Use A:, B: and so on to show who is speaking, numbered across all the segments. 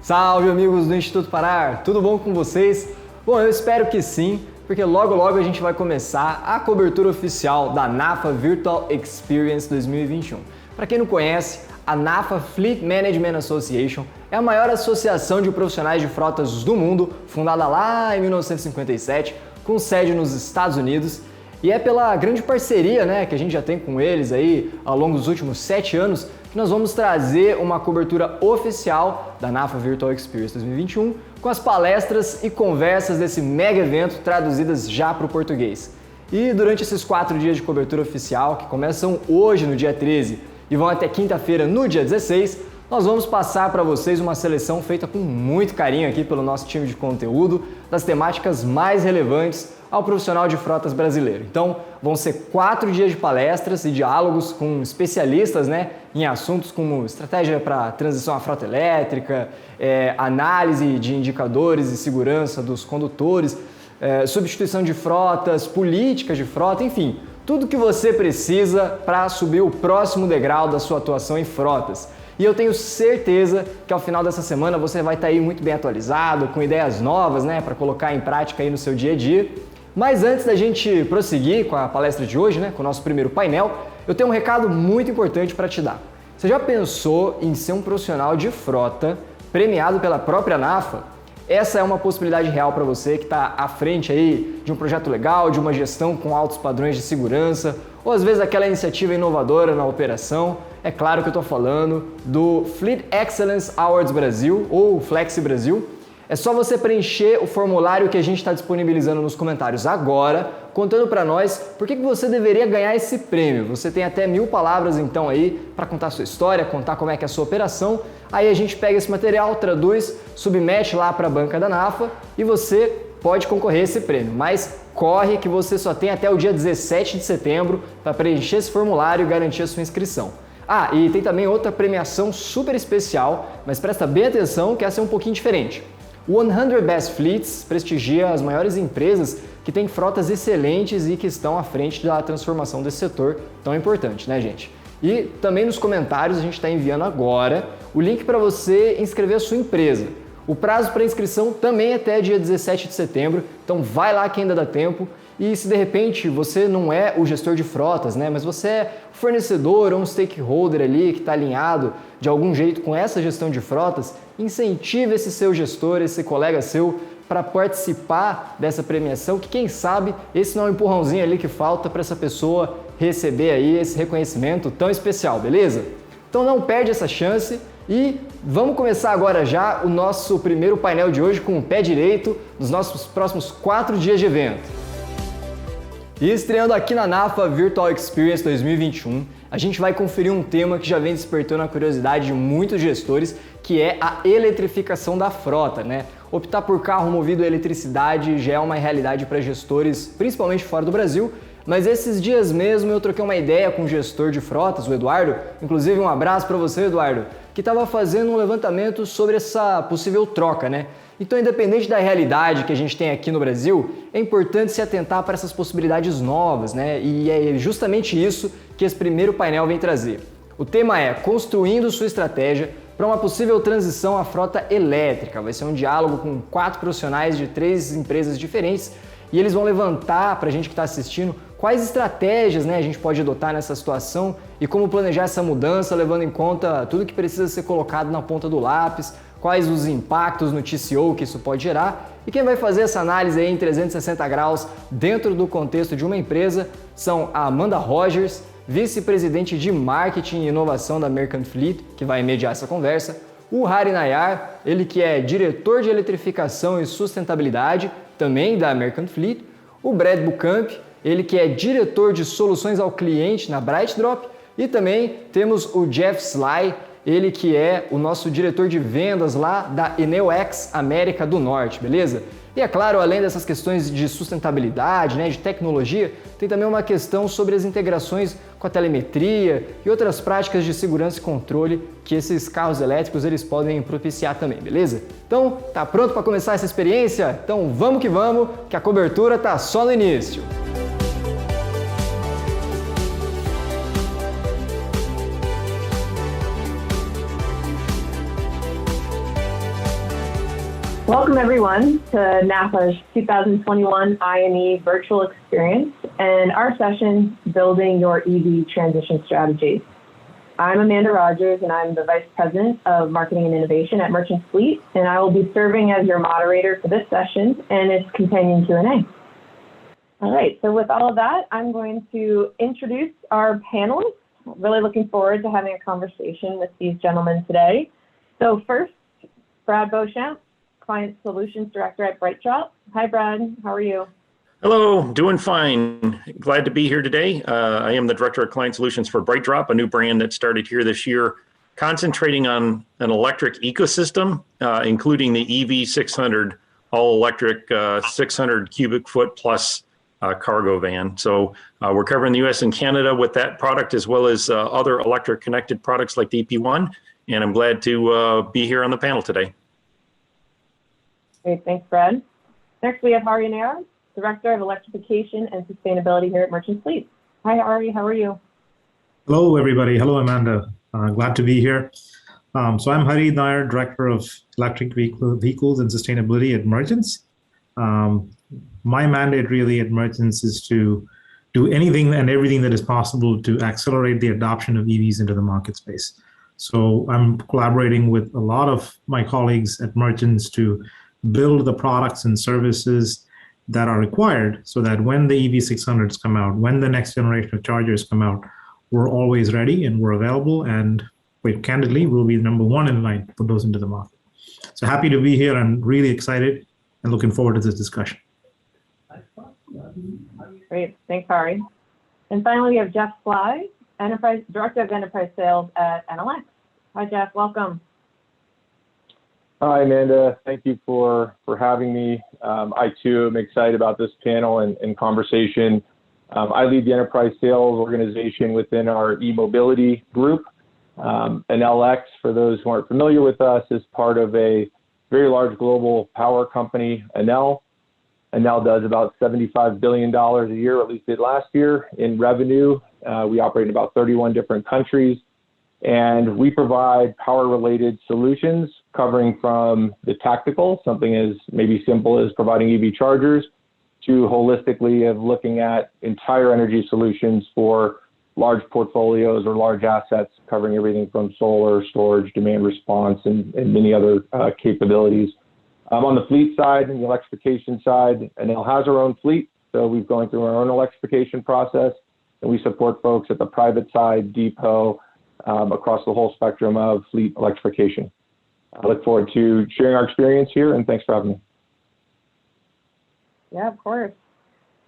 A: Salve amigos do Instituto PARAR, tudo bom com vocês? Bom, eu espero que sim, porque logo a gente vai começar a cobertura oficial da NAFA Virtual Experience 2021. Para quem não conhece, a NAFA Fleet Management Association é a maior associação de profissionais de frotas do mundo, fundada lá em 1957, com sede nos Estados Unidos. E é pela grande parceria que a gente já tem com eles aí ao longo dos últimos 7 anos que nós vamos trazer uma cobertura oficial da NAFA Virtual Experience 2021 com as palestras e conversas desse mega evento traduzidas já para o português. E durante esses 4 dias de cobertura oficial, que começam hoje no dia 13 e vão até quinta-feira no dia 16, nós vamos passar para vocês uma seleção feita com muito carinho aqui pelo nosso time de conteúdo das temáticas mais relevantes ao profissional de frotas brasileiro. Então, vão ser 4 dias de palestras e diálogos com especialistas em assuntos como estratégia para transição à frota elétrica, análise de indicadores e segurança dos condutores, substituição de frotas, políticas de frota, enfim, tudo que você precisa para subir o próximo degrau da sua atuação em frotas. E eu tenho certeza que ao final dessa semana você vai estar aí muito bem atualizado, com ideias novas para colocar em prática aí no seu dia a dia. Mas antes da gente prosseguir com a palestra de hoje, com o nosso primeiro painel, eu tenho um recado muito importante para te dar. Você já pensou em ser um profissional de frota premiado pela própria NAFA? Essa é uma possibilidade real para você que está à frente aí de um projeto legal, de uma gestão com altos padrões de segurança, ou às vezes aquela iniciativa inovadora na operação. É claro que eu estou falando do Fleet Excellence Awards Brasil, ou Flexi Brasil. É só você preencher o formulário que a gente está disponibilizando nos comentários agora, contando para nós por que você deveria ganhar esse prêmio. Você tem até 1000 palavras então aí para contar a sua história, contar como é que é a sua operação. Aí a gente pega esse material, traduz, submete lá para a banca da NAFA e você pode concorrer a esse prêmio. Mas corre que você só tem até o dia 17 de setembro para preencher esse formulário e garantir a sua inscrição. Ah, e tem também outra premiação super especial, mas presta bem atenção que essa é um pouquinho diferente. O 100 Best Fleets prestigia as maiores empresas que têm frotas excelentes e que estão à frente da transformação desse setor tão importante, gente? E também nos comentários a gente está enviando agora o link para você inscrever a sua empresa. O prazo para inscrição também é até dia 17 de setembro, então vai lá que ainda dá tempo. E se de repente você não é o gestor de frotas, mas você é fornecedor ou um stakeholder ali que está alinhado de algum jeito com essa gestão de frotas, incentive esse seu gestor, esse colega seu para participar dessa premiação, que quem sabe esse não é um empurrãozinho ali que falta para essa pessoa receber aí esse reconhecimento tão especial, beleza? Então não perde essa chance e vamos começar agora já o nosso primeiro painel de hoje com o pé direito nos nossos próximos 4 dias de evento. E estreando aqui na NAFA Virtual Experience 2021, a gente vai conferir um tema que já vem despertando a curiosidade de muitos gestores, que é a eletrificação da frota, Optar por carro movido a eletricidade já é uma realidade para gestores, principalmente fora do Brasil, mas esses dias mesmo eu troquei uma ideia com um gestor de frotas, o Eduardo, inclusive um abraço para você, Eduardo, que estava fazendo um levantamento sobre essa possível troca, Então, independente da realidade que a gente tem aqui no Brasil, é importante se atentar para essas possibilidades novas, E é justamente isso que esse primeiro painel vem trazer. O tema é Construindo sua estratégia para uma possível transição à frota elétrica. Vai ser um diálogo com 4 profissionais de 3 empresas diferentes e eles vão levantar para a gente que está assistindo quais estratégias a gente pode adotar nessa situação e como planejar essa mudança, levando em conta tudo que precisa ser colocado na ponta do lápis, quais os impactos no TCO que isso pode gerar. E quem vai fazer essa análise aí em 360 graus dentro do contexto de uma empresa são a Amanda Rogers, vice-presidente de Marketing e Inovação da Mercant Fleet, que vai mediar essa conversa, o Hari Nayar, ele que é diretor de eletrificação e sustentabilidade, também da Mercant Fleet, o Brad Bucamp, ele que é diretor de soluções ao cliente na BrightDrop, e também temos o Jeff Sly, ele que é o nosso diretor de vendas lá da Eneox América do Norte, beleza? E é claro, além dessas questões de sustentabilidade, de tecnologia, tem também uma questão sobre as integrações com a telemetria e outras práticas de segurança e controle que esses carros elétricos eles podem propiciar também, beleza? Então, tá pronto para começar essa experiência? Então vamos que a cobertura tá só no início.
B: Welcome everyone to NAFA's 2021 I&E virtual experience and our session, Building Your EV Transition Strategy. I'm Amanda Rogers and I'm the Vice President of Marketing and Innovation at Merchants Fleet, and I will be serving as your moderator for this session and its companion Q&A. All right, so with all of that, I'm going to introduce our panelists. Really looking forward to having a conversation with these gentlemen today. So first, Brad Beauchamp, Client Solutions Director at BrightDrop. Hi, Brad. How are you?
C: Hello, doing fine. Glad to be here today. I am the Director of Client Solutions for BrightDrop, a new brand that started here this year, concentrating on an electric ecosystem, including the EV600 all-electric 600 cubic foot plus cargo van. So we're covering the US and Canada with that product, as well as other electric connected products like the EP1, and I'm glad to be here on the panel today.
B: Great, thanks, Brad. Next, we have Hari Nair, Director of Electrification and Sustainability here at Merchants Fleet. Hi, Hari, how are you?
D: Hello, everybody. Hello, Amanda. Glad to be here. So I'm Hari Nair, Director of Electric Vehicles and Sustainability at Merchants. My mandate really at Merchants is to do anything and everything that is possible to accelerate the adoption of EVs into the market space. So I'm collaborating with a lot of my colleagues at Merchants to build the products and services that are required so that when the EV600s come out, when the next generation of chargers come out, we're always ready and we're available, and quite candidly, we'll be number one in line to put those into the market. So happy to be here and really excited and looking forward to this discussion.
B: Great, thanks, Hari. And finally, we have Jeff Fly, Director of Enterprise Sales at NLX. Hi, Jeff, welcome.
E: Hi, Amanda. Thank you for having me. I, too, am excited about this panel and conversation. I lead the enterprise sales organization within our e-mobility group. NLX, for those who aren't familiar with us, is part of a very large global power company, Enel. Enel does about $75 billion a year, or at least did last year, in revenue. We operate in about 31 different countries. And we provide power-related solutions covering from the tactical, something as maybe simple as providing EV chargers, to holistically of looking at entire energy solutions for large portfolios or large assets, covering everything from solar, storage, demand response, and many other capabilities. On the fleet side and the electrification side, Enel has our own fleet, so we've gone through our own electrification process, and we support folks at the private side, depot, across the whole spectrum of fleet electrification. I look forward to sharing our experience here, and thanks for having me.
B: Yeah, of course.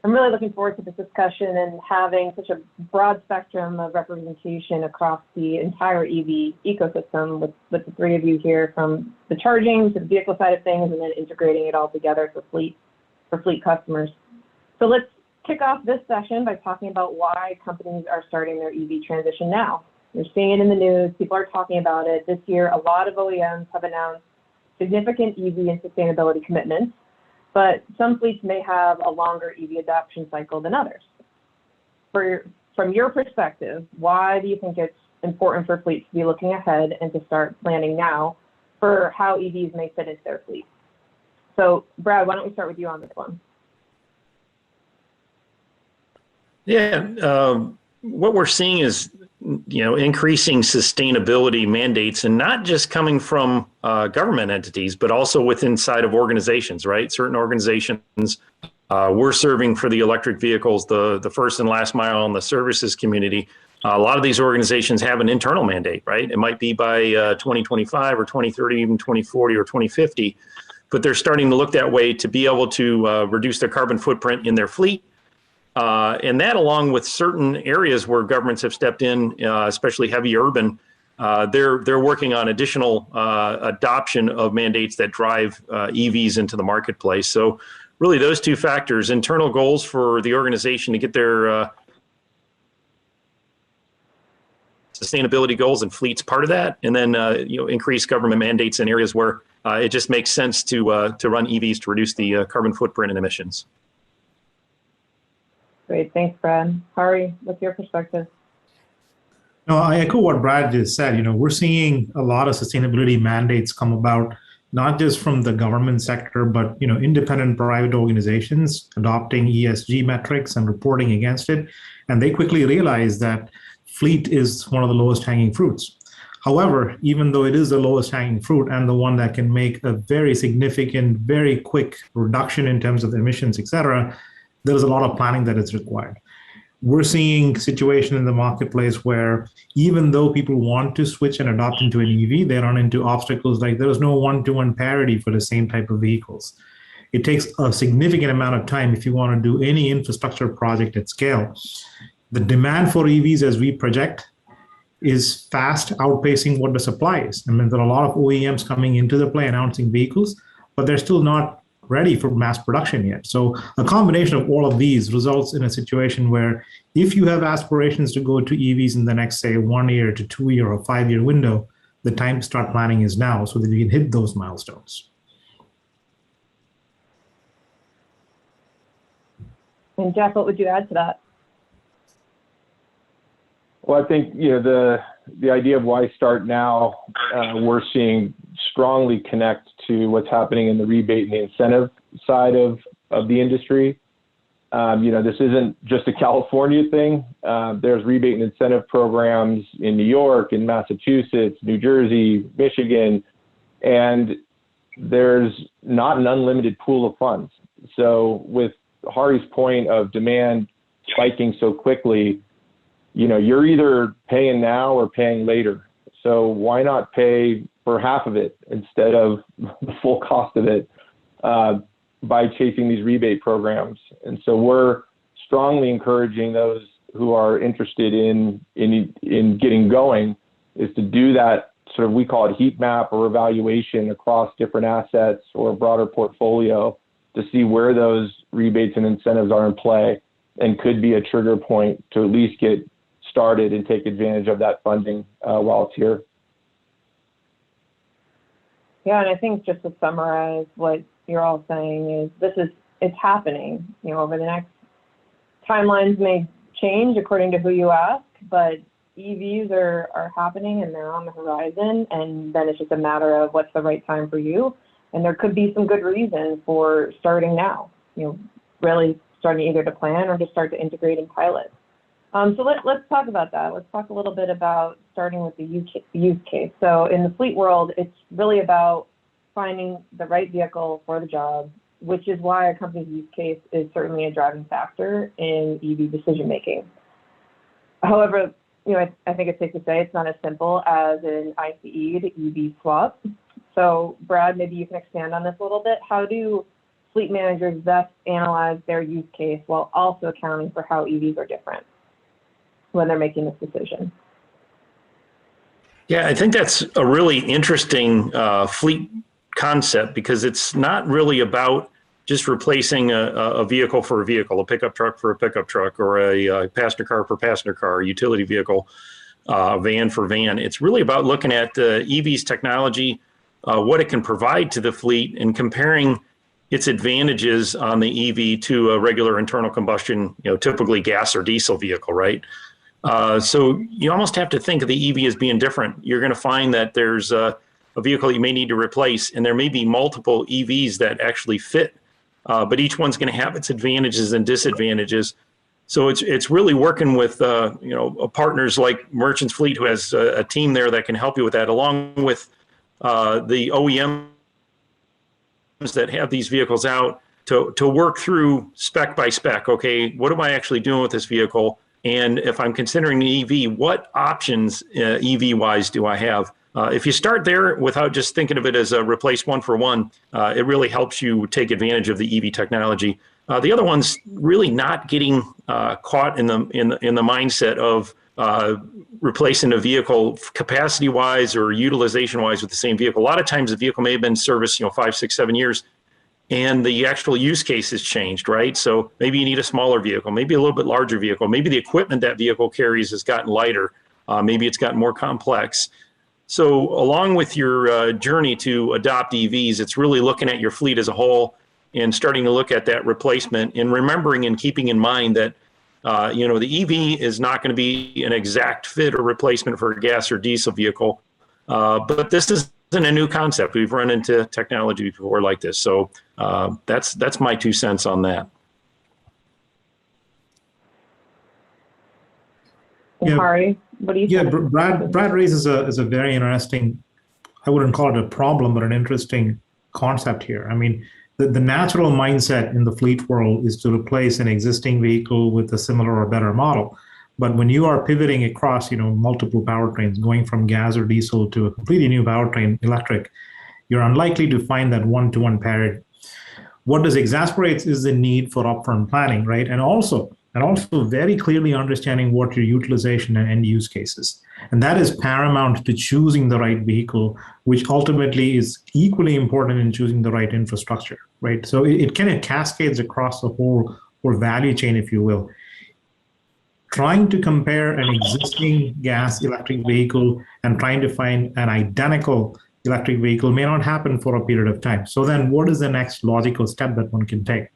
B: I'm really looking forward to this discussion and having such a broad spectrum of representation across the entire EV ecosystem with the three of you here, from the charging to the vehicle side of things, and then integrating it all together for fleet customers. So let's kick off this session by talking about why companies are starting their EV transition now. You're seeing it in the news, people are talking about it. This year, a lot of OEMs have announced significant EV and sustainability commitments, but some fleets may have a longer EV adoption cycle than others. From your perspective, why do you think it's important for fleets to be looking ahead and to start planning now for how EVs may fit into their fleet? So Brad, why don't we start with you on this one?
C: Yeah, what we're seeing is, increasing sustainability mandates, and not just coming from government entities, but also within inside of organizations, right? Certain organizations we're serving for the electric vehicles, the first and last mile in the services community. A lot of these organizations have an internal mandate, right? It might be by 2025 or 2030, even 2040 or 2050, but they're starting to look that way to be able to reduce their carbon footprint in their fleet. And that, along with certain areas where governments have stepped in, especially heavy urban, they're working on additional adoption of mandates that drive EVs into the marketplace. So really those two factors, internal goals for the organization to get their sustainability goals and fleets part of that, and then increase government mandates in areas where it just makes sense to run EVs to reduce the carbon footprint and emissions.
B: Great, thanks, Brad. Hari, what's your perspective?
D: No, I echo what Brad just said. We're seeing a lot of sustainability mandates come about not just from the government sector, but independent private organizations adopting ESG metrics and reporting against it. And they quickly realized that fleet is one of the lowest hanging fruits. However, even though it is the lowest hanging fruit and the one that can make a very significant, very quick reduction in terms of emissions, et cetera, there's a lot of planning that is required. We're seeing a situation in the marketplace where even though people want to switch and adopt into an EV, they run into obstacles like there is no one-to-one parity for the same type of vehicles. It takes a significant amount of time if you want to do any infrastructure project at scale. The demand for EVs as we project is fast outpacing what the supply is. I mean, there are a lot of OEMs coming into the play announcing vehicles, but they're still not ready for mass production yet. So a combination of all of these results in a situation where if you have aspirations to go to EVs in the next, say, 1 year to 2 year or 5 year window, the time to start planning is now so that you can hit those milestones.
B: And Jeff, what would you add to that?
E: Well, I think the idea of why start now, we're seeing strongly connect to what's happening in the rebate and the incentive side of the industry. This isn't just a California thing. There's rebate and incentive programs in New York, in Massachusetts, New Jersey, Michigan, and there's not an unlimited pool of funds. So with Hari's point of demand spiking so quickly, you're either paying now or paying later. So why not pay for half of it instead of the full cost of it by chasing these rebate programs? And so we're strongly encouraging those who are interested in getting going is to do that sort of, we call it heat map or evaluation across different assets or a broader portfolio to see where those rebates and incentives are in play and could be a trigger point to at least get started and take advantage of that funding while it's here.
B: Yeah, and I think just to summarize what you're all saying is it's happening. Over the next timelines may change according to who you ask, but EVs are happening and they're on the horizon, and then it's just a matter of what's the right time for you. And there could be some good reason for starting now, really starting either to plan or to start to integrate and pilot. So let's talk about that. Let's talk a little bit about starting with the use case. So in the fleet world, it's really about finding the right vehicle for the job, which is why a company's use case is certainly a driving factor in EV decision making. However, I think it's safe to say it's not as simple as an ICE to EV swap. So Brad, maybe you can expand on this a little bit. How do fleet managers best analyze their use case while also accounting for how EVs are different when they're making this decision?
C: Yeah, I think that's a really interesting fleet concept, because it's not really about just replacing a vehicle for a vehicle, a pickup truck for a pickup truck, or a passenger car for passenger car, a utility vehicle, a van for van. It's really about looking at EV's technology, what it can provide to the fleet, and comparing its advantages on the EV to a regular internal combustion, typically gas or diesel vehicle, right? So you almost have to think of the EV as being different. You're going to find that there's a vehicle you may need to replace, and there may be multiple EVs that actually fit, but each one's going to have its advantages and disadvantages. So it's really working with partners like Merchants Fleet, who has a team there that can help you with that, along with the OEMs that have these vehicles out to work through spec by spec. Okay, what am I actually doing with this vehicle? And if I'm considering an EV, what options EV-wise do I have? If you start there without just thinking of it as a replace one for one, it really helps you take advantage of the EV technology. The other one's really not getting caught in the mindset of replacing a vehicle capacity-wise or utilization-wise with the same vehicle. A lot of times the vehicle may have been serviced, 5, 6, 7 years, and the actual use case has changed, right? So maybe you need a smaller vehicle, maybe a little bit larger vehicle, maybe the equipment that vehicle carries has gotten lighter, maybe it's gotten more complex. So along with your journey to adopt EVs, it's really looking at your fleet as a whole and starting to look at that replacement, and remembering and keeping in mind that the EV is not going to be an exact fit or replacement for a gas or diesel vehicle, but this is a new concept. We've run into technology before like this. So that's my 2 cents on that.
B: Yeah. Hari, what do you think?
D: Yeah, Brad raises a very interesting, I wouldn't call it a problem, but an interesting concept here. I mean, the natural mindset in the fleet world is to replace an existing vehicle with a similar or better model. But when you are pivoting across, multiple powertrains, going from gas or diesel to a completely new powertrain, electric, you're unlikely to find that one-to-one parity. What this exasperates is the need for upfront planning, right? And also very clearly understanding what your utilization and end use cases. And that is paramount to choosing the right vehicle, which ultimately is equally important in choosing the right infrastructure, right? So it kind of cascades across the whole value chain, if you will. Trying to compare an existing gas electric vehicle and trying to find an identical electric vehicle may not happen for a period of time. So then what is the next logical step that one can take?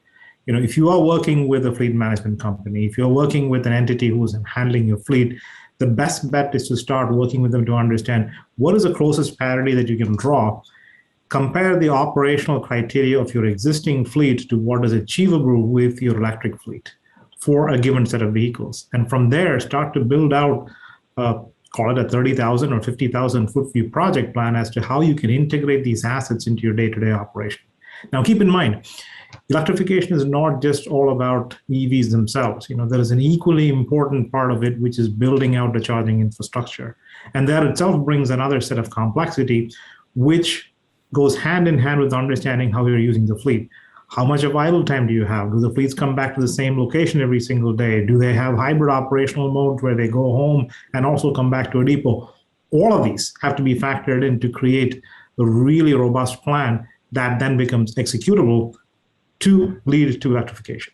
D: If you are working with a fleet management company, if you're working with an entity who's handling your fleet, the best bet is to start working with them to understand what is the closest parity that you can draw. Compare the operational criteria of your existing fleet to what is achievable with your electric fleet for a given set of vehicles. And from there, start to build out, call it a 30,000 or 50,000 foot view project plan as to how you can integrate these assets into your day-to-day operation. Now, keep in mind, electrification is not just all about EVs themselves. There is an equally important part of it, which is building out the charging infrastructure. And that itself brings another set of complexity, which goes hand in hand with understanding how you're using the fleet. How much of idle time do you have? Do the fleets come back to the same location every single day? Do they have hybrid operational modes where they go home and also come back to a depot? All of these have to be factored in to create a really robust plan that then becomes executable to lead to electrification.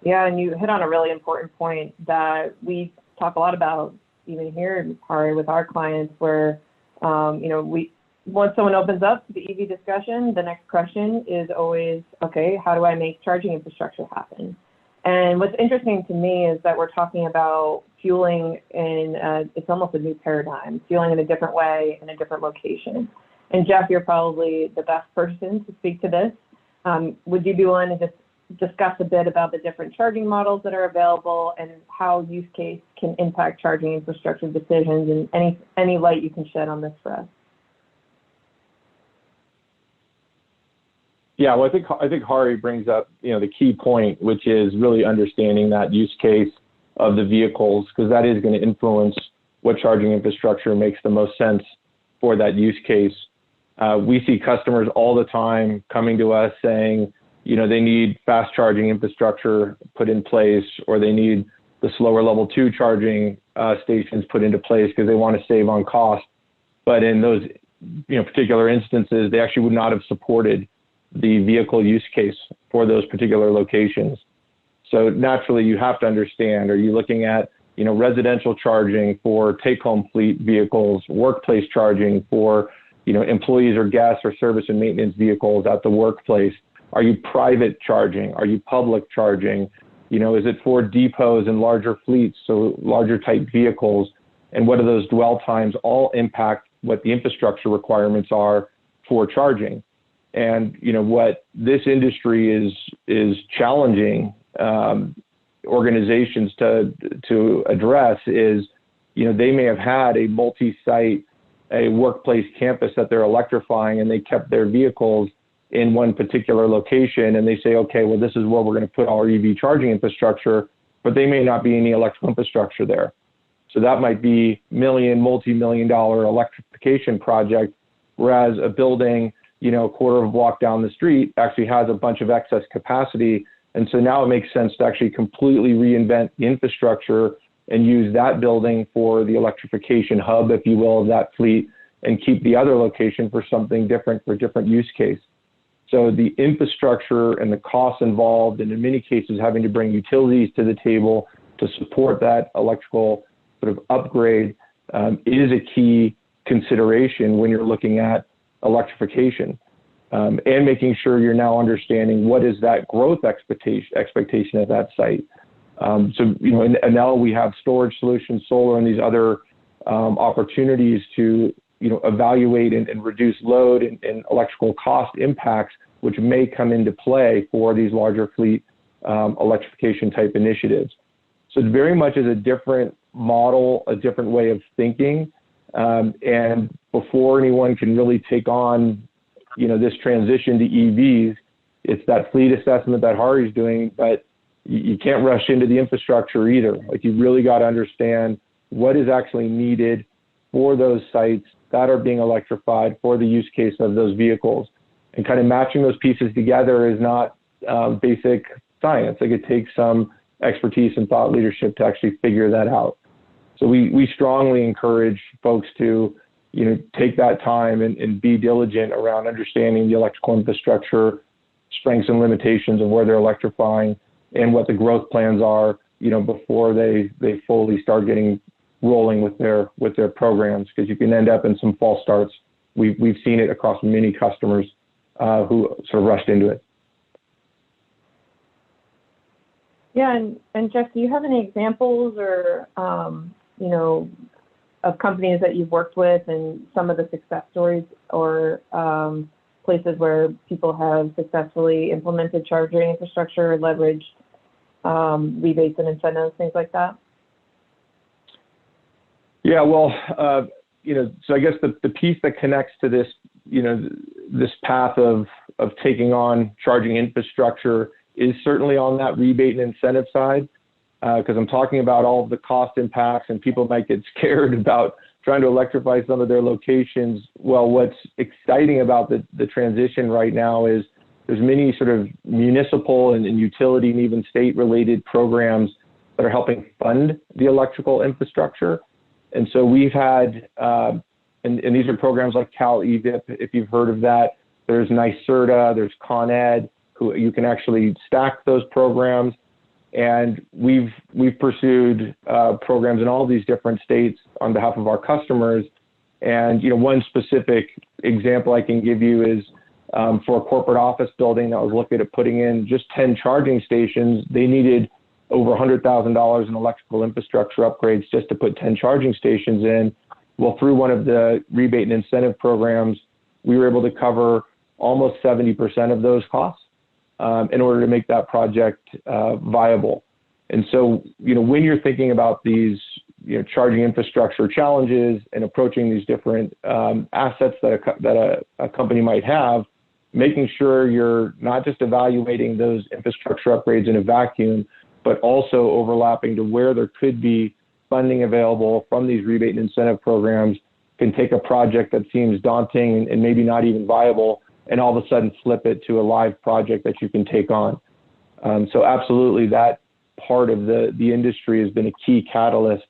B: Yeah, and you hit on a really important point that we talk a lot about even here, Hari, with our clients, where once someone opens up the EV discussion, the next question is always, okay, how do I make charging infrastructure happen? And what's interesting to me is that we're talking about fueling it's almost a new paradigm, fueling in a different way, in a different location. And Jeff, you're probably the best person to speak to this. Would you be willing to just discuss a bit about the different charging models that are available and how use case can impact charging infrastructure decisions, and any light you can shed on this for us?
E: Yeah, well, I think Hari brings up the key point, which is really understanding that use case of the vehicles, because that is going to influence what charging infrastructure makes the most sense for that use case. We see customers all the time coming to us saying, they need fast charging infrastructure put in place, or they need the slower level 2 charging stations put into place because they want to save on cost. But in those particular instances, they actually would not have supported the vehicle use case for those particular locations. So naturally, you have to understand, are you looking at residential charging for take-home fleet vehicles, workplace charging for employees or guests or service and maintenance vehicles at the workplace? Are you private charging? Are you public charging? Is it for depots and larger fleets, so larger type vehicles? And what do those dwell times all impact what the infrastructure requirements are for charging? And what this industry is challenging organizations to address is, they may have had a multi-site, a workplace campus that they're electrifying, and they kept their vehicles in one particular location, and they say, okay, well, this is where we're going to put our EV charging infrastructure, but they may not be any electrical infrastructure there. So that might be multi-million-dollar electrification project, whereas a building, a quarter of a block down the street actually has a bunch of excess capacity. And so now it makes sense to actually completely reinvent the infrastructure and use that building for the electrification hub, if you will, of that fleet, and keep the other location for something different, for a different use case. So the infrastructure and the costs involved, and in many cases having to bring utilities to the table to support that electrical sort of upgrade, is a key consideration when you're looking at electrification, and making sure you're now understanding what is that growth expectation at that site. And now we have storage solutions, solar, and these other opportunities to evaluate and reduce load and electrical cost impacts, which may come into play for these larger fleet electrification type initiatives. So it very much is a different model, a different way of thinking. And before anyone can really take on, this transition to EVs, it's that fleet assessment that Hari's doing, but you can't rush into the infrastructure either. Like, you really got to understand what is actually needed for those sites that are being electrified for the use case of those vehicles. And kind of matching those pieces together is not basic science. Like, it takes some expertise and thought leadership to actually figure that out. So we strongly encourage folks to, take that time and be diligent around understanding the electrical infrastructure, strengths and limitations of where they're electrifying, and what the growth plans are, before they fully start getting rolling with their programs, because you can end up in some false starts. We've seen it across many customers who sort of rushed into it.
B: Yeah, and Jeff, do you have any examples or of companies that you've worked with and some of the success stories or places where people have successfully implemented charging infrastructure, or leveraged rebates and incentives, things like that?
E: Yeah, well, so I guess the piece that connects to this, this path of taking on charging infrastructure is certainly on that rebate and incentive side, because I'm talking about all of the cost impacts, and people might get scared about trying to electrify some of their locations. Well, what's exciting about the transition right now is there's many sort of municipal and utility and even state-related programs that are helping fund the electrical infrastructure. And so we've had, and these are programs like Cal EVIP, if you've heard of that. There's NYSERDA, there's Con Ed, who you can actually stack those programs. And we've pursued programs in all these different states on behalf of our customers. And one specific example I can give you is for a corporate office building that was looking at putting in just 10 charging stations. They needed over $100,000 in electrical infrastructure upgrades just to put 10 charging stations in. Well, through one of the rebate and incentive programs, we were able to cover almost 70% of those costs in order to make that project viable. And so, when you're thinking about these, charging infrastructure challenges and approaching these different assets that a company might have, making sure you're not just evaluating those infrastructure upgrades in a vacuum, but also overlapping to where there could be funding available from these rebate and incentive programs can take a project that seems daunting and maybe not even viable, and all of a sudden flip it to a live project that you can take on. So absolutely, that part of the industry has been a key catalyst,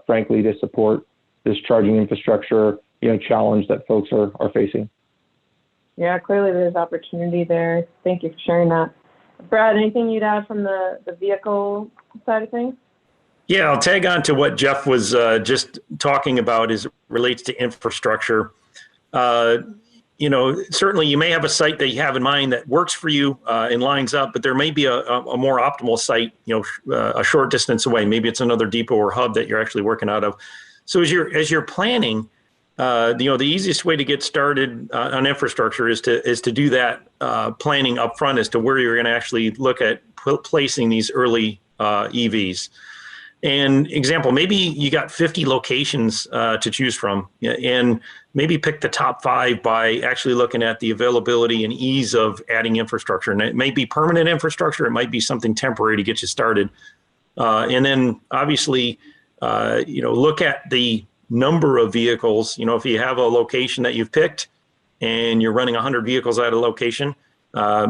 E: frankly, to support this charging infrastructure, challenge that folks are facing.
B: Yeah, clearly there's opportunity there. Thank you for sharing that. Brad, anything you'd add from the vehicle side of things?
C: Yeah, I'll tag on to what Jeff was just talking about as it relates to infrastructure. Certainly you may have a site that you have in mind that works for you and lines up, but there may be a more optimal site, a short distance away. Maybe it's another depot or hub that you're actually working out of. So as you're planning, the easiest way to get started on infrastructure is to do that planning up front as to where you're going to actually look at placing these early EVs. And example, maybe you got 50 locations to choose from, and maybe pick the top 5 by actually looking at the availability and ease of adding infrastructure. And it may be permanent infrastructure, it might be something temporary to get you started. And then obviously, look at the number of vehicles. If you have a location that you've picked and you're running 100 vehicles at a location,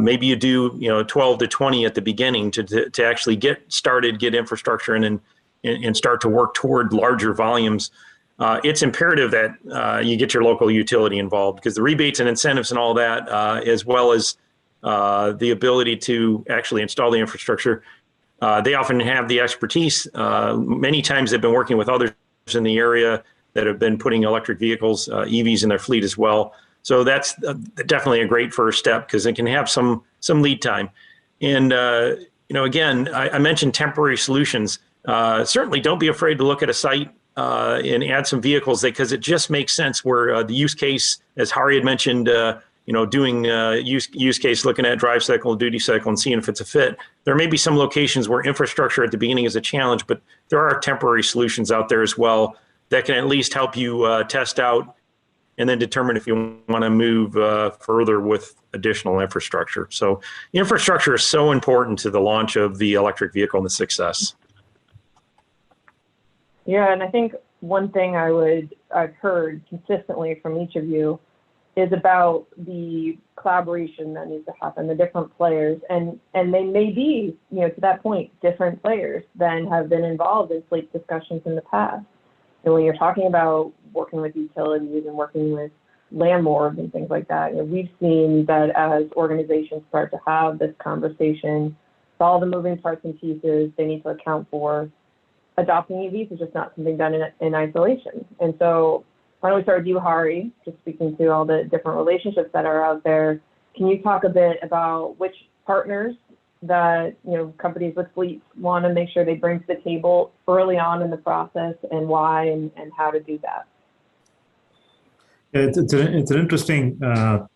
C: maybe you do 12 to 20 at the beginning to actually get started, get infrastructure and start to work toward larger volumes. It's imperative that you get your local utility involved, because the rebates and incentives and all that, as well as the ability to actually install the infrastructure, they often have the expertise. Many times they've been working with others in the area that have been putting electric vehicles, EVs in their fleet as well. So that's definitely a great first step, because it can have some lead time. And again, I mentioned temporary solutions. Certainly don't be afraid to look at a site and add some vehicles because it just makes sense where the use case, as Hari had mentioned, doing use case, looking at drive cycle, duty cycle, and seeing if it's a fit. There may be some locations where infrastructure at the beginning is a challenge, but there are temporary solutions out there as well that can at least help you test out and then determine if you want to move further with additional infrastructure. So infrastructure is so important to the launch of the electric vehicle and the success.
B: Yeah, and I think one thing I've heard consistently from each of you is about the collaboration that needs to happen, the different players, and they may be, to that point, different players than have been involved in fleet discussions in the past. And when you're talking about working with utilities and working with landlords and things like that, we've seen that as organizations start to have this conversation, with all the moving parts and pieces they need to account for, adopting EVs is just not something done in isolation. And so why don't we start with you, Hari, just speaking to all the different relationships that are out there. Can you talk a bit about which partners that companies with fleets want to make sure they bring to the table early on in the process, and why, and how to do that?
D: It's an interesting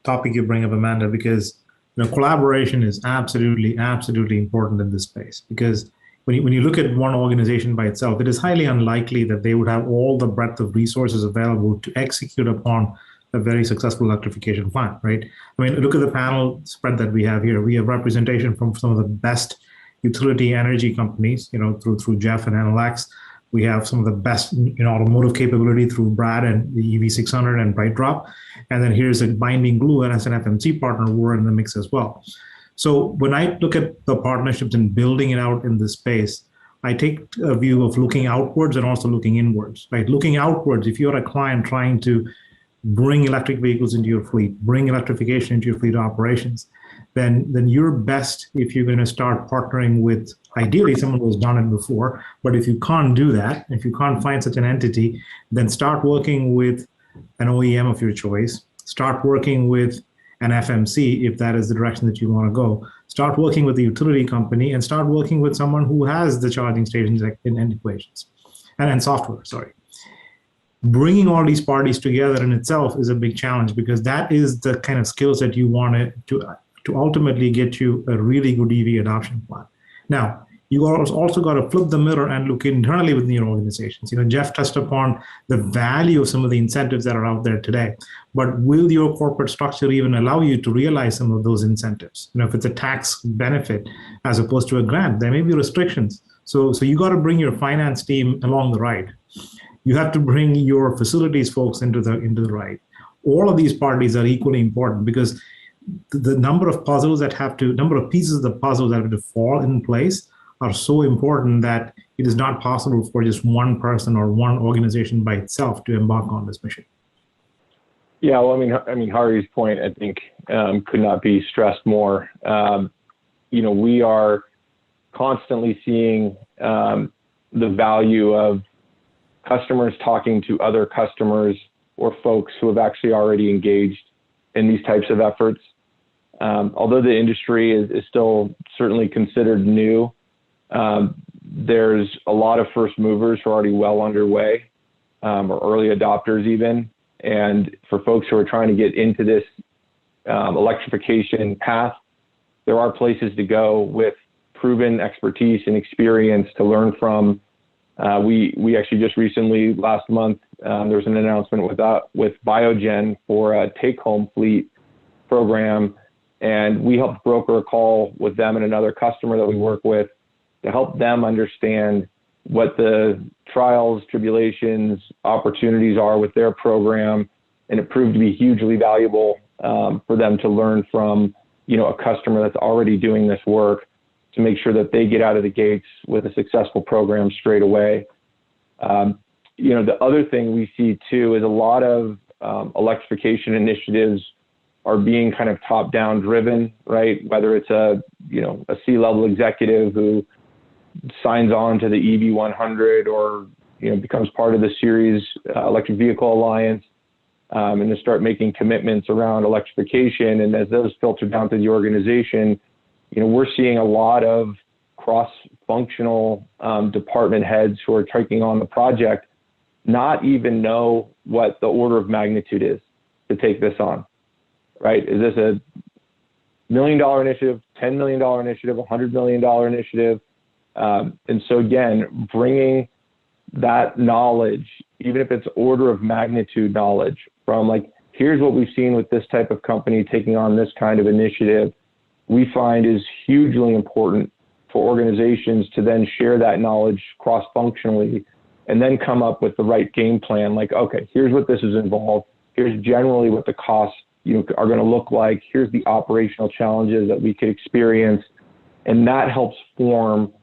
D: topic you bring up, Amanda, because collaboration is absolutely important in this space. Because when you look at one organization by itself, it is highly unlikely that they would have all the breadth of resources available to execute upon a very successful electrification plan, right? I mean, look at the panel spread that we have here. We have representation from some of the best utility energy companies, through Jeff and NLX. We have some of the best automotive capability through Brad and the EV600 and BrightDrop. And then here's a binding glue, and as an FMC partner, we're in the mix as well. So when I look at the partnerships and building it out in this space, I take a view of looking outwards and also looking inwards, right? Looking outwards, if you're a client trying to bring electric vehicles into your fleet, bring electrification into your fleet operations, then you're best if you're going to start partnering with, ideally, someone who's done it before. But if you can't do that, if you can't find such an entity, then start working with an OEM of your choice. Start working with an FMC, if that is the direction that you want to go. Start working with the utility company and start working with someone who has the charging stations and equations and software, sorry. Bringing all these parties together in itself is a big challenge, because that is the kind of skills that you want to ultimately get you a really good EV adoption plan. Now, you also got to flip the mirror and look internally within your organizations. Jeff touched upon the value of some of the incentives that are out there today, but will your corporate structure even allow you to realize some of those incentives? If it's a tax benefit as opposed to a grant, there may be restrictions. So you got to bring your finance team along the ride. You have to bring your facilities folks into the ride. All of these parties are equally important, because the number of pieces of the puzzle that have to fall in place are so important that it is not possible for just one person or one organization by itself to embark on this mission.
E: Yeah, well, I mean, Hari's point, I think, could not be stressed more. We are constantly seeing the value of customers talking to other customers or folks who have actually already engaged in these types of efforts. Although the industry is still certainly considered new, there's a lot of first movers who are already well underway, or early adopters even. And for folks who are trying to get into this electrification path, there are places to go with proven expertise and experience to learn from. We actually just recently, last month, there was an announcement with Biogen for a take-home fleet program, and we helped broker a call with them and another customer that we work with to help them understand what the trials, tribulations, opportunities are with their program. And it proved to be hugely valuable for them to learn from, a customer that's already doing this work, to make sure that they get out of the gates with a successful program straight away. The other thing we see too is a lot of electrification initiatives are being kind of top-down driven, right? Whether it's a C-level executive who signs on to the EV 100 or becomes part of the Series Electric Vehicle Alliance, and to start making commitments around electrification. And as those filter down to the organization, we're seeing a lot of cross-functional department heads who are taking on the project not even know what the order of magnitude is to take this on, right? Is this a $1 million initiative, $10 million initiative, $100 million initiative? And so again, bringing that knowledge, even if it's order of magnitude knowledge from like, here's what we've seen with this type of company taking on this kind of initiative, we find is hugely important for organizations to then share that knowledge cross-functionally and then come up with the right game plan. Like, okay, here's what this is involved. Here's generally what the costs are going to look like. Here's the operational challenges that we could experience. And that helps form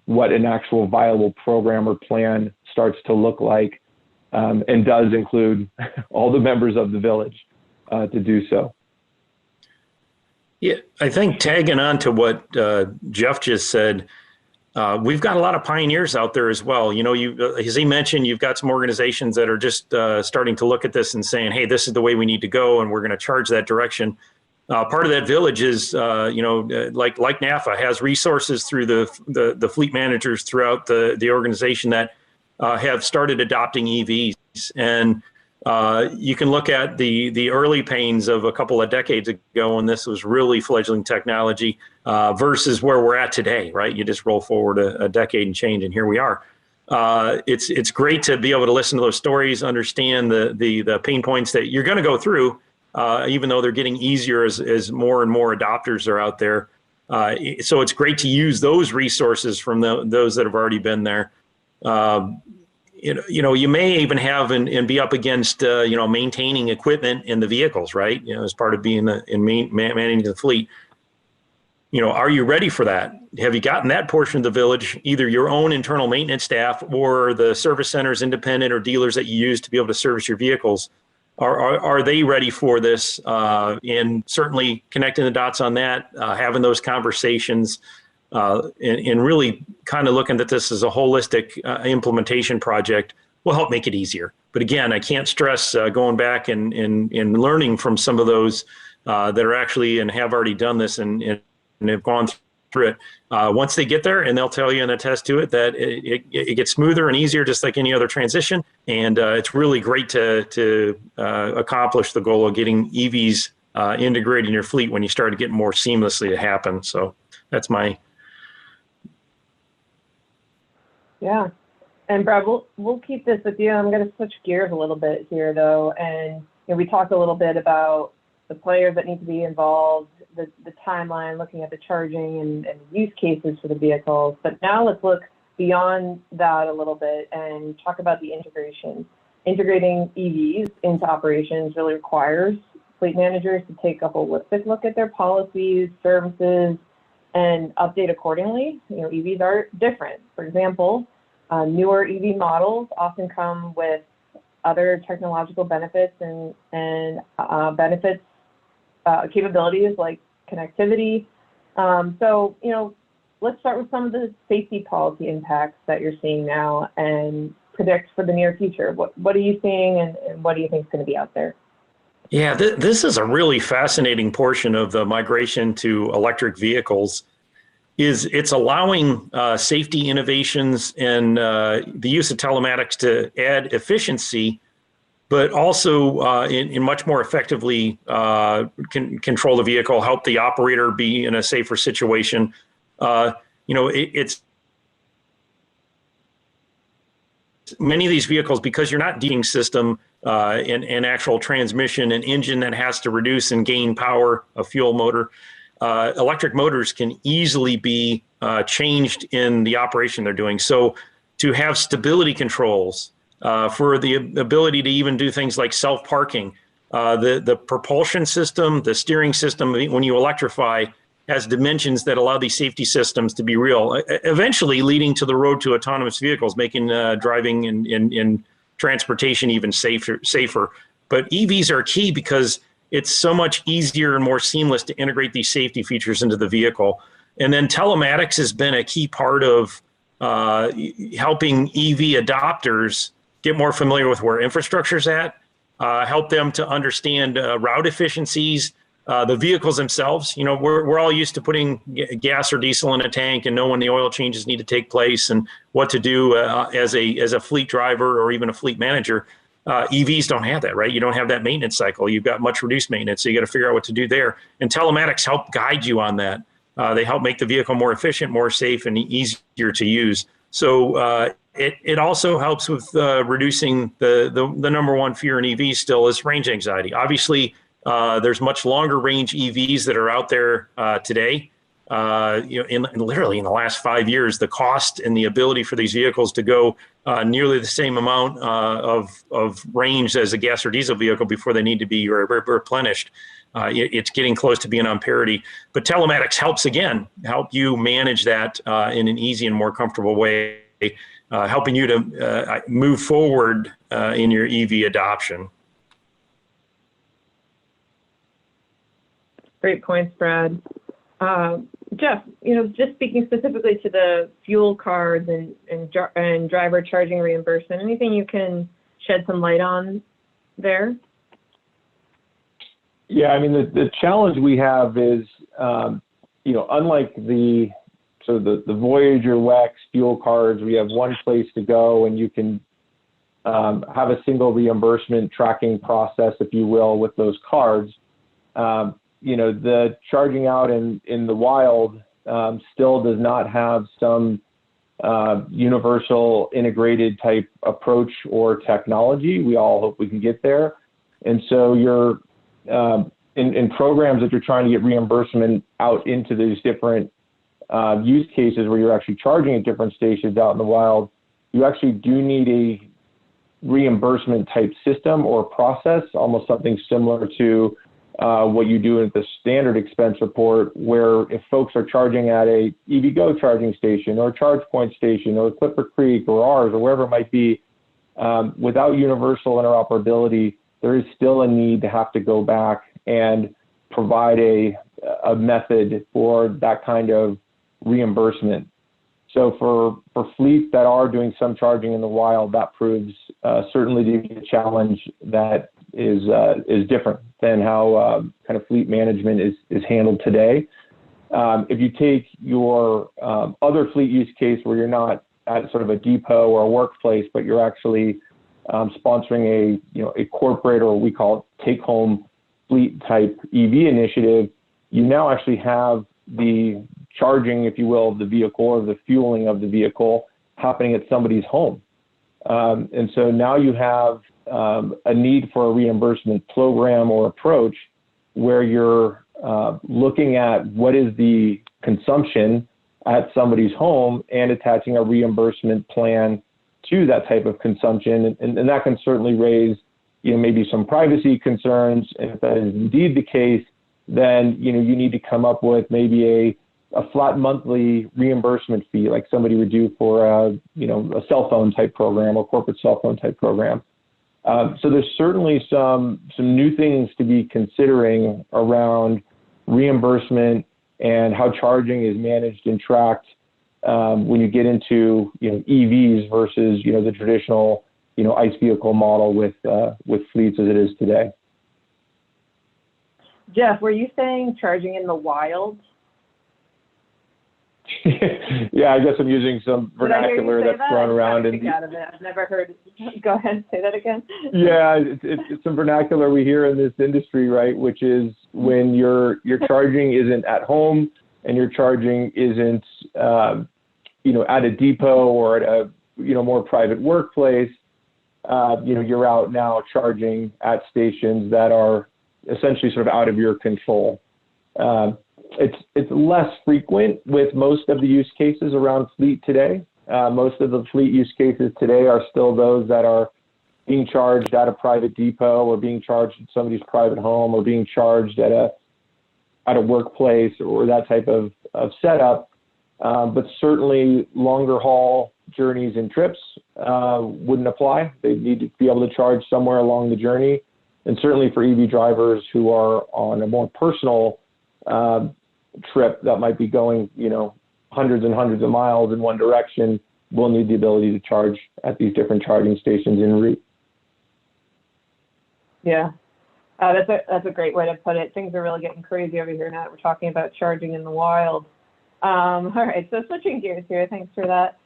E: what an actual viable program or plan starts to look like, and does include all the members of the village to do so.
C: Yeah, I think tagging on to what Jeff just said, we've got a lot of pioneers out there as well. You know, as he mentioned, you've got some organizations that are just starting to look at this and saying, hey, this is the way we need to go, and we're going to charge that direction. Part of that village is, like NAFA has resources through the fleet managers throughout the organization that have started adopting EVs. And you can look at the early pains of a couple of decades ago when this was really fledgling technology versus where we're at today, right? You just roll forward a decade and change, and here we are. It's great to be able to listen to those stories, understand the pain points that you're going to go through, even though they're getting easier as more and more adopters are out there. So it's great to use those resources from those that have already been there. You may even have and be up against, maintaining equipment in the vehicles, right? As part of being managing the fleet. Are you ready for that? Have you gotten that portion of the village, either your own internal maintenance staff or the service centers, independent or dealers that you use to be able to service your vehicles? Are they ready for this? And certainly connecting the dots on that, having those conversations, and really kind of looking at this as a holistic implementation project will help make it easier. But again, I can't stress going back and learning from some of those that are actually and have already done this and have gone through it. Once they get there, and they'll tell you and attest to it, that it gets smoother and easier, just like any other transition. And it's really great to accomplish the goal of getting EVs integrated in your fleet when you start to get more seamlessly to happen. So that's my.
B: Yeah. And Brad, we'll keep this with you. I'm going to switch gears a little bit here, though. And we talked a little bit about the players that need to be involved, the timeline, looking at the charging and use cases for the vehicles. But now let's look beyond that a little bit and talk about the integration. Integrating EVs into operations really requires fleet managers to take a holistic look at their policies, services, and update accordingly. EVs are different. For example, newer EV models often come with other technological benefits and capabilities like connectivity. So let's start with some of the safety policy impacts that you're seeing now and predict for the near future. What are you seeing and what do you think is going to be out there?
C: Yeah, this is a really fascinating portion of the migration to electric vehicles. It's allowing safety innovations and the use of telematics to add efficiency, but also in much more effectively control the vehicle, help the operator be in a safer situation. It's many of these vehicles, because you're not dealing system and actual transmission and engine that has to reduce and gain power, a fuel motor. Electric motors can easily be changed in the operation they're doing. So to have stability controls for the ability to even do things like self-parking, the propulsion system, the steering system, when you electrify, has dimensions that allow these safety systems to be real, eventually leading to the road to autonomous vehicles, making driving and transportation even safer. But EVs are key because it's so much easier and more seamless to integrate these safety features into the vehicle. And then telematics has been a key part of helping EV adopters get more familiar with where infrastructure is at, help them to understand route efficiencies, The vehicles themselves, we're all used to putting gas or diesel in a tank and know when the oil changes need to take place and what to do as a fleet driver or even a fleet manager. EVs don't have that, right? You don't have that maintenance cycle. You've got much reduced maintenance, so you got to figure out what to do there. And telematics help guide you on that. They help make the vehicle more efficient, more safe, and easier to use. So it also helps with reducing the number one fear in EVs still is range anxiety. Obviously, there's much longer range EVs that are out there today. Literally in the last 5 years, the cost and the ability for these vehicles to go nearly the same amount of range as a gas or diesel vehicle before they need to be replenished. It's getting close to being on parity. But telematics helps, again, help you manage that in an easy and more comfortable way, helping you to move forward in your EV adoption.
B: Great points, Brad. Jeff, just speaking specifically to the fuel cards and driver charging reimbursement, anything you can shed some light on there?
E: Yeah, I mean, the challenge we have is, unlike the Voyager WEX fuel cards, we have one place to go and you can have a single reimbursement tracking process, if you will, with those cards. The charging out in the wild still does not have some universal integrated type approach or technology. We all hope we can get there. And so you're in programs that you're trying to get reimbursement out into these different use cases where you're actually charging at different stations out in the wild, you actually do need a reimbursement type system or process, almost something similar to what you do at the standard expense report, where if folks are charging at a EVgo charging station or a charge point station or Clipper Creek or ours or wherever it might be, without universal interoperability, there is still a need to have to go back and provide a method for that kind of reimbursement. So for fleets that are doing some charging in the wild, that proves certainly to be a challenge that is different than how kind of fleet management is handled today. If you take your other fleet use case where you're not at sort of a depot or a workplace, but you're actually sponsoring a corporate, or we call it take-home fleet type EV initiative, you now actually have the charging, if you will, of the vehicle or the fueling of the vehicle happening at somebody's home. And so now you have a need for a reimbursement program or approach where you're looking at what is the consumption at somebody's home and attaching a reimbursement plan to that type of consumption. And that can certainly raise, maybe some privacy concerns. And if that is indeed the case, then, you need to come up with maybe a flat monthly reimbursement fee, like somebody would do for a cell phone type program or corporate cell phone type program. So there's certainly some new things to be considering around reimbursement and how charging is managed and tracked when you get into EVs versus the traditional ICE vehicle model with fleets as it is today.
B: Jeff, were you saying charging in the wild?
E: Yeah, I guess I'm using some vernacular that's thrown around.
B: I've never heard. Go ahead, say that again.
E: Yeah, it's some vernacular we hear in this industry, right? Which is when your charging isn't at home and your charging isn't, at a depot or at a more private workplace. You're out now charging at stations that are essentially sort of out of your control. It's less frequent with most of the use cases around fleet today. Most of the fleet use cases today are still those that are being charged at a private depot or being charged at somebody's private home or being charged at a workplace or that type of setup. But certainly longer haul journeys and trips wouldn't apply. They need to be able to charge somewhere along the journey. And certainly for EV drivers who are on a more personal trip that might be going, hundreds and hundreds of miles in one direction, will need the ability to charge at these different charging stations en route.
B: Yeah. That's a great way to put it. Things are really getting crazy over here now that we're talking about charging in the wild. All right, so switching gears here. Thanks for that.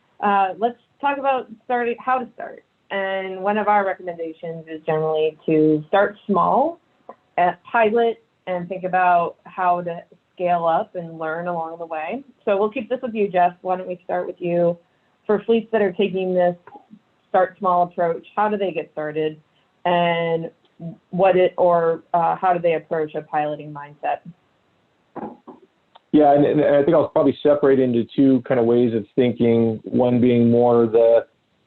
B: Let's talk about how to start. And one of our recommendations is generally to start small, pilot, and think about how to scale up and learn along the way. So we'll keep this with you, Jeff. Why don't we start with you? For fleets that are taking this start small approach, how do they get started? And how do they approach a piloting mindset?
E: Yeah, and I think I'll probably separate into two kind of ways of thinking. One being more the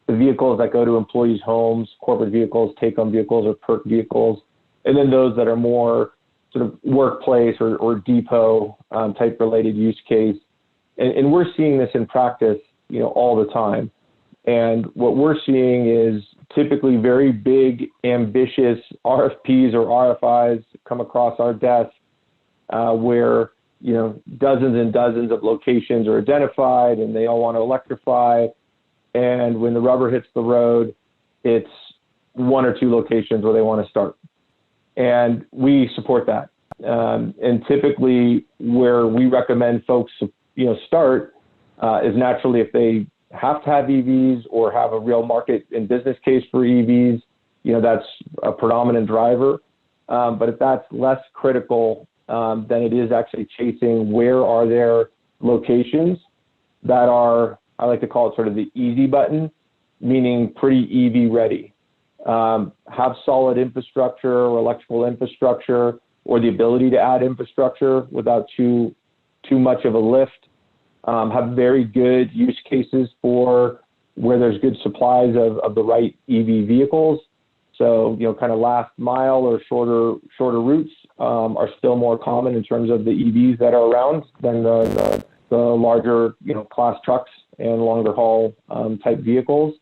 E: vehicles that go to employees' homes, corporate vehicles, take-home vehicles, or perk vehicles, and then those that are more sort of workplace or depot type related use case. And we're seeing this in practice, all the time. And what we're seeing is typically very big, ambitious RFPs or RFIs come across our desk where dozens and dozens of locations are identified and they all want to electrify. And when the rubber hits the road, it's one or two locations where they want to start. And we support that. And typically where we recommend folks, start is naturally if they have to have EVs or have a real market and business case for EVs, that's a predominant driver. But if that's less critical, then it is actually chasing where are there locations that are, I like to call it sort of the easy button, meaning pretty EV ready. Have solid infrastructure or electrical infrastructure or the ability to add infrastructure without too much of a lift. Have very good use cases for where there's good supplies of the right EV vehicles. So, kind of last mile or shorter routes are still more common in terms of the EVs that are around than the larger, class trucks and longer haul type vehicles.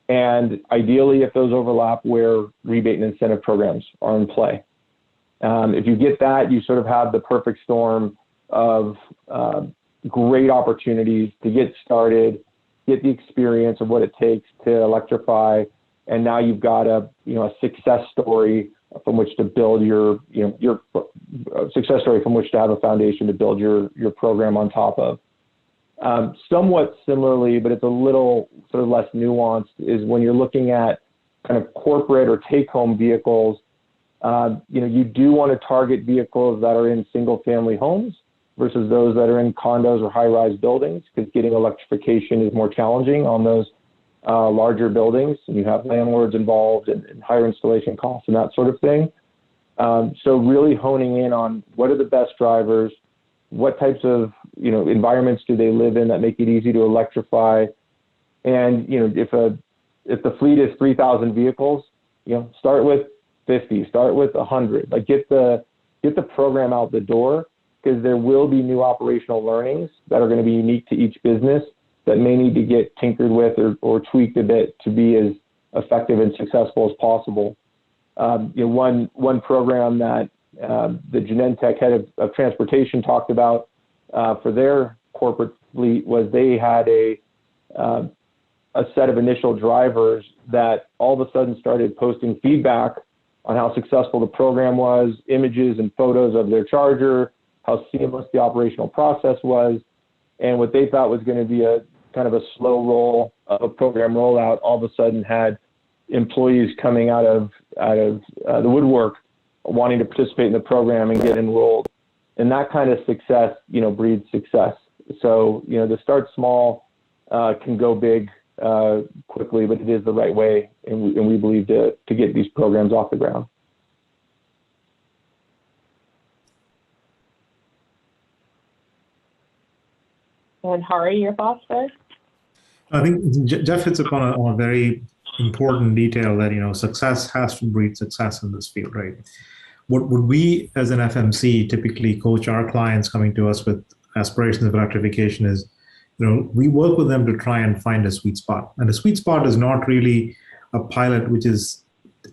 E: And ideally, if those overlap, where rebate and incentive programs are in play. If you get that, you sort of have the perfect storm of great opportunities to get started, get the experience of what it takes to electrify, and now you've got a success story from which to build your success story from which to have a foundation to build your program on top of. Somewhat similarly, but it's a little sort of less nuanced, is when you're looking at kind of corporate or take-home vehicles. You do want to target vehicles that are in single-family homes versus those that are in condos or high-rise buildings, because getting electrification is more challenging on those larger buildings, and you have landlords involved and higher installation costs and that sort of thing. So really honing in on what are the best drivers, what types of environments do they live in that make it easy to electrify, and if the fleet is 3,000 vehicles, start with 50, start with 100. Like get the program out the door, because there will be new operational learnings that are going to be unique to each business that may need to get tinkered with or tweaked a bit to be as effective and successful as possible. One program that the Genentech head of transportation talked about for their corporate fleet was they had a set of initial drivers that all of a sudden started posting feedback on how successful the program was, images and photos of their charger, how seamless the operational process was, and what they thought was going to be a kind of a slow roll of a program rollout all of a sudden had employees coming out of the woodwork wanting to participate in the program and get enrolled. And that kind of success, breeds success. So, to start small can go big quickly, but it is the right way, and we believe to get these programs off the ground.
B: And Hari, your thoughts first?
D: I think Jeff hits upon a very important detail that, success has to breed success in this field, right? What would we as an FMC typically coach our clients coming to us with aspirations of electrification is, we work with them to try and find a sweet spot. And the sweet spot is not really a pilot which is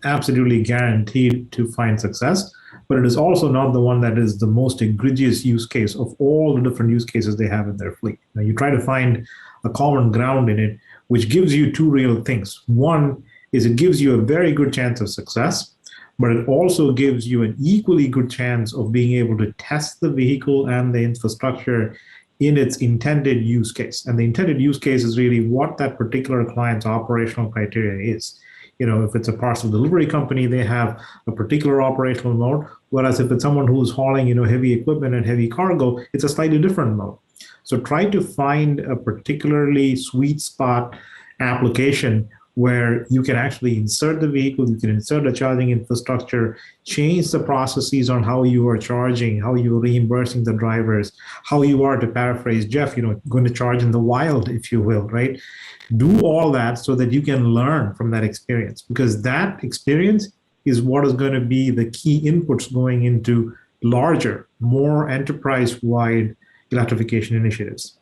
D: absolutely guaranteed to find success, but it is also not the one that is the most egregious use case of all the different use cases they have in their fleet. Now, you try to find a common ground in it, which gives you two real things. One is it gives you a very good chance of success, but it also gives you an equally good chance of being able to test the vehicle and the infrastructure in its intended use case. And the intended use case is really what that particular client's operational criteria is. If it's a parcel delivery company, they have a particular operational mode, whereas if it's someone who's hauling, heavy equipment and heavy cargo, it's a slightly different mode. So try to find a particularly sweet spot application where you can actually insert the vehicle, you can insert the charging infrastructure, change the processes on how you are charging, how you're reimbursing the drivers, how you are, to paraphrase Jeff, going to charge in the wild, if you will, right? Do all that so that you can learn from that experience, because that experience is what is going to be the key inputs going into larger, more enterprise-wide electrification initiatives.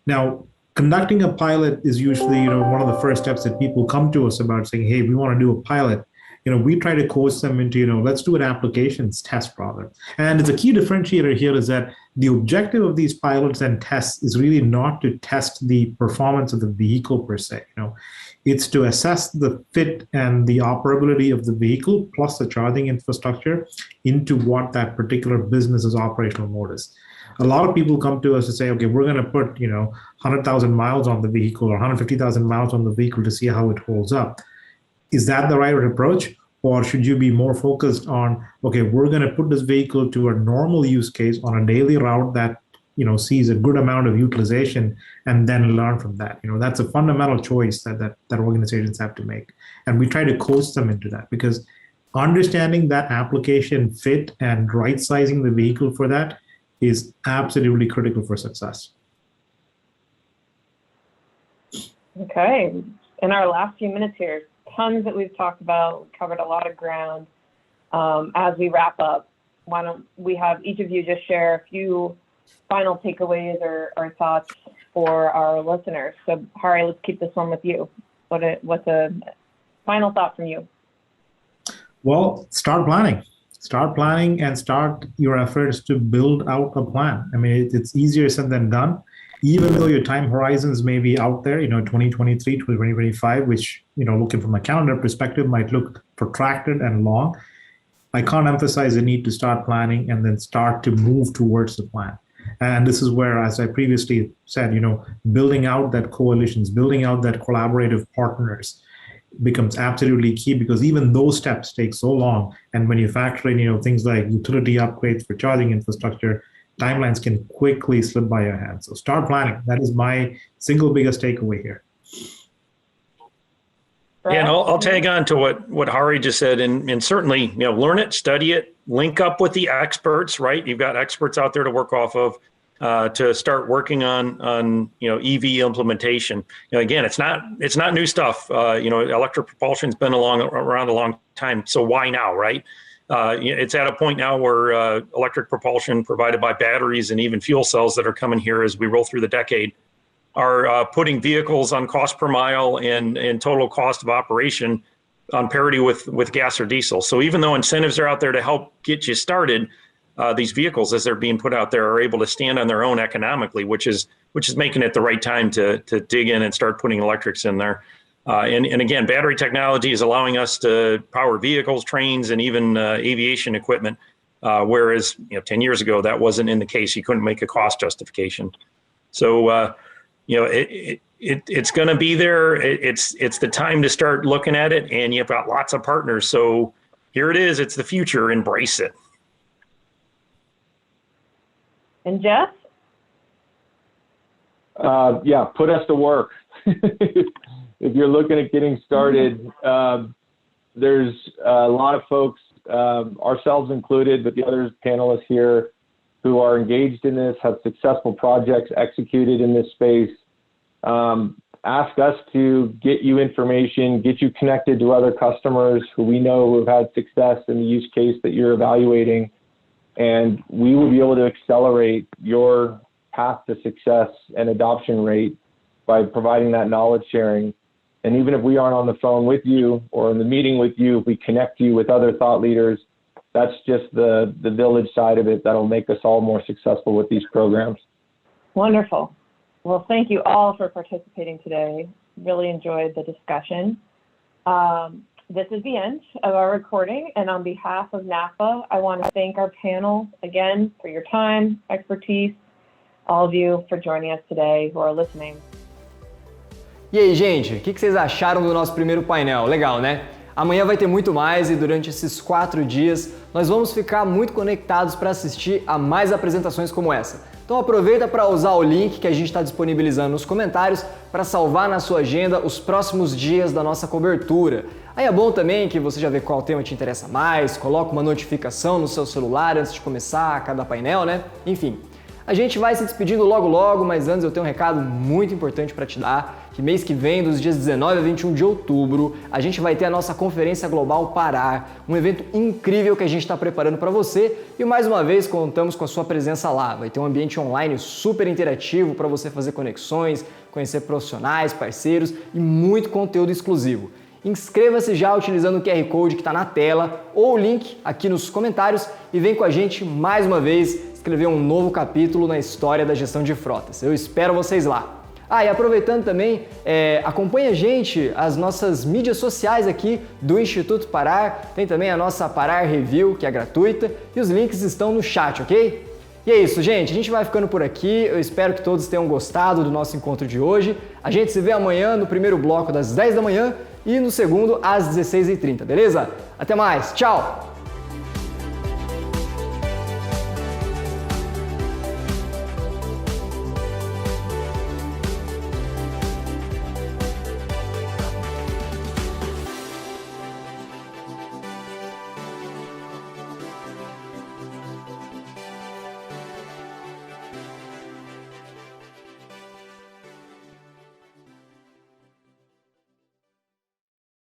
D: Now, conducting a pilot is usually, one of the first steps that people come to us about, saying, hey, we want to do a pilot. We try to coach them into, let's do an applications test rather. And it's a key differentiator here is that the objective of these pilots and tests is really not to test the performance of the vehicle per se. It's to assess the fit and the operability of the vehicle plus the charging infrastructure into what that particular business's operational mode is. A lot of people come to us to say, okay, we're going to put, 100,000 miles on the vehicle or 150,000 miles on the vehicle to see how it holds up. Is that the right approach? Or should you be more focused on, okay, we're going to put this vehicle to a normal use case on a daily route that, sees a good amount of utilization and then learn from that. That's a fundamental choice that organizations have to make. And we try to coach them into that, because understanding that application fit and right sizing the vehicle for that is absolutely critical for success.
B: Okay. In our last few minutes here, tons that we've talked about, we've covered a lot of ground. As we wrap up, why don't we have each of you just share a few final takeaways or thoughts for our listeners. So, Hari, let's keep this one with you. What's a final thought from you?
D: Well, start planning. Start planning and start your efforts to build out a plan. I mean, it's easier said than done. Even though your time horizons may be out there, 2023 to 2025, which, looking from a calendar perspective might look protracted and long, I can't emphasize the need to start planning and then start to move towards the plan. And this is where, as I previously said, building out that coalitions, building out that collaborative partners becomes absolutely key, because even those steps take so long. And when you factor in, things like utility upgrades for charging infrastructure, timelines can quickly slip by your hands. So start planning. That is my single biggest takeaway here.
C: Yeah, and I'll tag on to what Hari just said, and certainly, learn it, study it, link up with the experts, right? You've got experts out there to work off of, to start working on EV implementation. Again, it's not new stuff. Electric propulsion's been around a long time. So why now, right? It's at a point now where electric propulsion provided by batteries and even fuel cells that are coming here as we roll through the decade are putting vehicles on cost per mile and total cost of operation on parity with gas or diesel. So even though incentives are out there to help get you started, these vehicles, as they're being put out there, are able to stand on their own economically, which is making it the right time to dig in and start putting electrics in there. And again, battery technology is allowing us to power vehicles, trains, and even aviation equipment, whereas 10 years ago that wasn't in the case. You couldn't make a cost justification. So it's going to be there. It's the time to start looking at it, and you've got lots of partners. So here it is. It's the future. Embrace it.
B: And Jeff?
E: Yeah, put us to work. If you're looking at getting started, there's a lot of folks, ourselves included, but the other panelists here, who are engaged in this, have successful projects executed in this space. Ask us to get you information, get you connected to other customers who we know who have had success in the use case that you're evaluating, and we will be able to accelerate your path to success and adoption rate by providing that knowledge sharing. And even if we aren't on the phone with you or in the meeting with you, if we connect you with other thought leaders, that's just the village side of it that'll make us all more successful with these programs.
B: Wonderful. Well, thank you all for participating today. Really enjoyed the discussion. This is the end of our recording, and on behalf of NAFA, I want to thank our panel again for your time, expertise, all of you for joining us today who are listening.
A: E aí, gente, o que vocês acharam do nosso primeiro painel? Legal, né? Amanhã vai ter muito mais e durante esses 4 dias nós vamos ficar muito conectados para assistir a mais apresentações como essa. Então aproveita para usar o link que a gente está disponibilizando nos comentários para salvar na sua agenda os próximos dias da nossa cobertura. Aí é bom também que você já vê qual tema te interessa mais, coloca uma notificação no seu celular antes de começar cada painel, né? Enfim. A gente vai se despedindo logo logo, mas antes eu tenho um recado muito importante para te dar, que mês que vem, dos dias 19 a 21 de outubro, a gente vai ter a nossa Conferência Global PARAR, um evento incrível que a gente está preparando para você e mais uma vez contamos com a sua presença lá. Vai ter um ambiente online super interativo para você fazer conexões, conhecer profissionais, parceiros e muito conteúdo exclusivo. Inscreva-se já utilizando o QR Code que está na tela ou o link aqui nos comentários e vem com a gente mais uma vez escrever um novo capítulo na história da gestão de frotas. Eu espero vocês lá. E aproveitando também, acompanhe a gente, as nossas mídias sociais aqui do Instituto Parar, tem também a nossa Parar Review, que é gratuita, e os links estão no chat, ok? E é isso, gente, a gente vai ficando por aqui, eu espero que todos tenham gostado do nosso encontro de hoje. A gente se vê amanhã no primeiro bloco das 10 da manhã e no segundo às 16h30, beleza? Até mais, tchau!